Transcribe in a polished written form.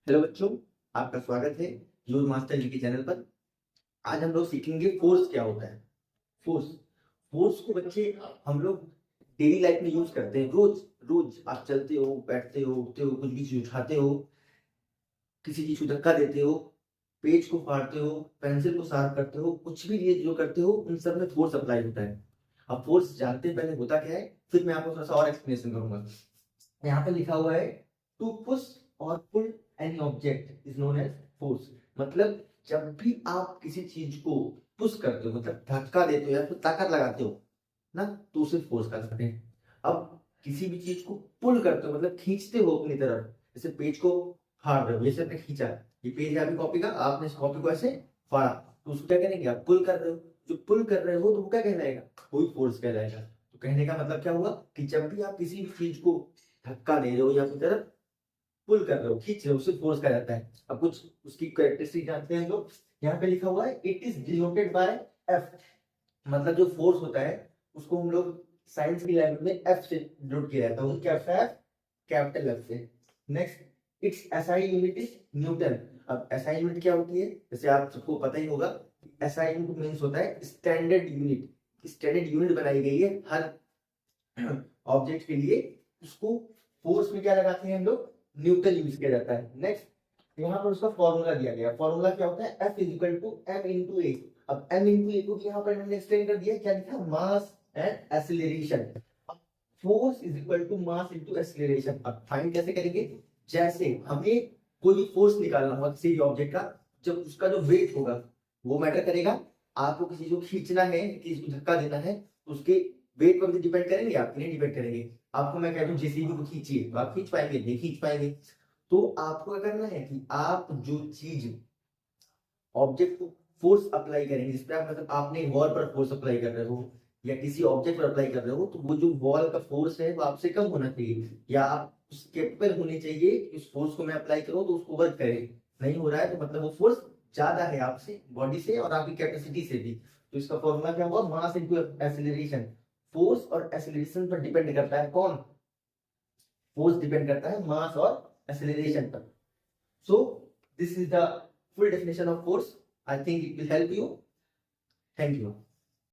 Hello बच्चों, आपका स्वागत है योग मास्टर जी के चैनल पर। आज हम लोग सीखेंगे फोर्स क्या होता है। फोर्स फोर्स को बच्चे हम लोग डेली लाइफ में यूज करते हैं। रोज रोज आप चलते हो, बैठते हो, उठते हो, कुछ भी चीज उठाते हो, किसी चीज को धक्का देते हो, पेज को फाड़ते हो, पेंसिल को शार्प करते हो, कुछ भी ये जो करते हो उन सब में फोर्स अप्लाई होता है। अब फोर्स जानते हैं पहले होता क्या है, फिर मैं आपको थोड़ा सा और एक्सप्लेनेशन करूंगा। यहाँ पे लिखा हुआ है टू पुश और pull any object is known as force. मतलब जब भी आप किसी चीज को पुश करते हो, मतलब धक्का देते हो या फिर ताकत लगाते हो ना, तो उसे फोर्स कर सकते हैं। अब किसी भी चीज को पुल करते हो, मतलब खींचते हो अपनी तरफ, जैसे पेज को फाड़ रहे हो, जैसे आपने खींचा, ये पेज है आपकी कॉपी का, आपने इस कॉपी को ऐसे फाड़ा, तो उसको क्या करेंगे, आप पुल कर रहे हो। जो पुल कर रहे हो तो वो क्या कहलाएगा, वही फोर्स कहलाएगा। तो कहने का मतलब क्या हुआ कि जब भी आप किसी भी चीज को धक्का दे रहे हो या फिर तरफ पुल कर रहे हो, खींच रहे हो, उसे फोर्स कहा जाता है। अब कुछ उसकी कैरेक्टरिस्टिक जानते हैं हम लोग। यहाँ पे लिखा हुआ है it is denoted by F. मतलब जो फोर्स होता है उसको हम लोग साइंस की लैंग्वेज में एफ से डिनोट किया जाता है। क्या एफ, कैपिटल एफ से। Next it's SI unit is Newton. अब एसआई यूनिट क्या होती है, जैसे आप सबको पता ही होगा, एसआई यूनिट मींस होता है स्टैंडर्ड यूनिट। स्टैंडर्ड यूनिट बनाई गई है हर ऑब्जेक्ट के लिए। उसको फोर्स में क्या लगाते हैं हम लोग, न्यूटन यूज किया जाता है। नेक्स्ट यहाँ पर उसका फॉर्मूला दिया गया। फॉर्मूला क्या होता है, F is equal to m into a. अब m इंटू ए को भी यहाँ पर मैंने एक्सप्लेन कर दिया, क्या लिखा, mass and acceleration. Force is equal to mass into acceleration. अब फाइंड कैसे करेंगे, जैसे हमें कोई भी फोर्स निकालना होगा किसी भी ऑब्जेक्ट का, जब उसका जो वेट होगा वो मैटर करेगा। आपको किसी चीज को खींचना है, किसी को धक्का देना है, उसके वेट पर भी डिपेंड करेंगे, आप नहीं डिपेंड करेंगे। आपको मैं कह दूं जेसीबी को खींचिए, तो आप खींच पाएंगे, नहीं खींच पाएंगे। तो आपको क्या करना है कि आप जो चीज ऑब्जेक्ट को फोर्स अप्लाई करेंगे, जिस पे आप मतलब आपने वॉल पर फोर्स अप्लाई कर रहे हो या किसी ऑब्जेक्ट पर अप्लाई कर रहे हो, तो वो जो वॉल का फोर्स है वो आपसे कम होना चाहिए, या आप उस कैपेबल होने चाहिए कि उस फोर्स को मैं अप्लाई करूं तो उसको वर्क करे। नहीं हो रहा है तो मतलब वो फोर्स ज्यादा है आपसे, बॉडी से और आपकी कैपेसिटी से भी। तो इसका फॉर्मूला क्या हुआ, मास इनटू एक्सीलरेशन। फोर्स और एक्सीलरेशन पर डिपेंड करता है कौन, फोर्स डिपेंड करता है मास और एक्सीलरेशन पर। So this is the full definition of force. I think it will help you. Thank you.